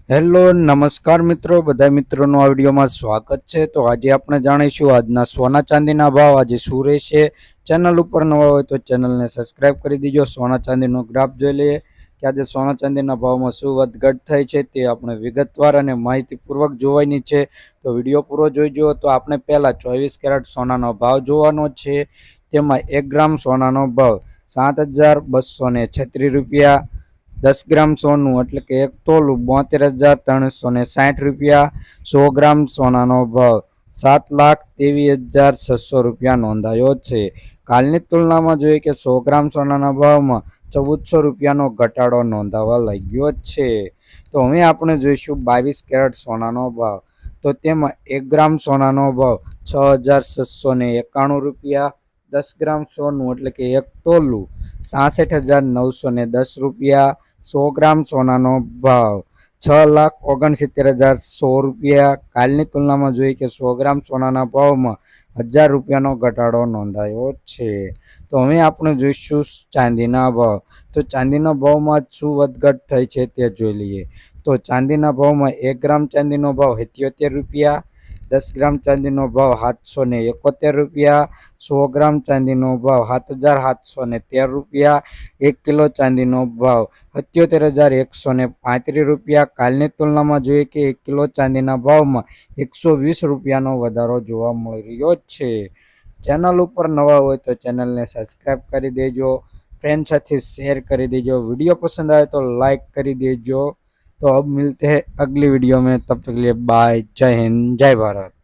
Hello નમસ્કાર મિત્રો, બધા મિત્રોનું આ વિડીયોમાં સ્વાગત છે। તો આજે આપણે જાણીશું આજના સોના ચાંદીના ભાવ આજે શું રહેશે। ચેનલ ઉપર નવા હોય તો ચેનલને સબસ્ક્રાઇબ કરી દીજો। સોના ચાંદીનો ગ્રાફ જોઈ લઈએ કે આજે સોના ચાંદીના ભાવમાં શું વધઘટ થઈ છે તે આપણે વિગતવાર અને માહિતીપૂર્વક જોવાની છે। તો વિડીયો પૂરો જોઈજો। તો આપણે પહેલાં 24 કેરેટ સોનાનો ભાવ જોવાનો છે। તેમાં 1 ગ્રામ સોનાનો ભાવ 7,236 રૂપિયા। 10 ગ્રામ સોનું એટલે કે 1 તોલું 72,360 રૂપિયા। 100 ગ્રામ સોનાનો ભાવ 7,23,600 રૂપિયા નોંધાયો છે। કાલની તુલનામાં જોઈએ કે 100 ગ્રામ સોનાના ભાવમાં 1400 રૂપિયાનો ઘટાડો નોંધાવા લાગ્યો છે। તો હવે આપણે જોઈશું 22 કેરેટ સોનાનો ભાવ। તો તેમાં 1 ગ્રામ સોનાનો ભાવ 6,691 રૂપિયા। 10 ગ્રામ સોનું એટલે કે 1 તોલું 66,910 રૂપિયા। 100 ગ્રામ સોનાનો ભાવ 6,69,100 રૂપિયા। કાલની તુલનામાં જોઈએ કે 100 ગ્રામ સોનાના ભાવમાં 1000 રૂપિયાનો ઘટાડો નોંધાયો છે। તો હવે આપણે જોઈશું ચાંદીના ભાવ। તો ચાંદીના ભાવમાં શું વધઘટ થઈ છે તે જોઈ લઈએ। તો ચાંદીના ભાવમાં 1 ગ્રામ ચાંદીનો ભાવ 77 રૂપિયા। 10 ગ્રામ ચાંદીનો ભાવ 771 રૂપિયા। 100 ગ્રામ ચાંદીનો ભાવ 7,713 રૂપિયા। 1 કિલો ચાંદીનો ભાવ 78,135 રૂપિયા। કાલની તુલનામાં જોઈએ કે 1 કિલો ચાંદીના ભાવમાં 120 રૂપિયાનો વધારો જોવા મળી રહ્યો છે। ચેનલ ઉપર નવા હોય તો ચેનલને સબસ્ક્રાઇબ કરી દેજો, ફ્રેન્ડ સાથે શેર કરી देजो। वीडियो पसंद आए तो लाइक कर दीजिए। तो अब मिलते हैं अगली वीडियो में, तब तक के लिए बाय। जय हिंद, जय भारत।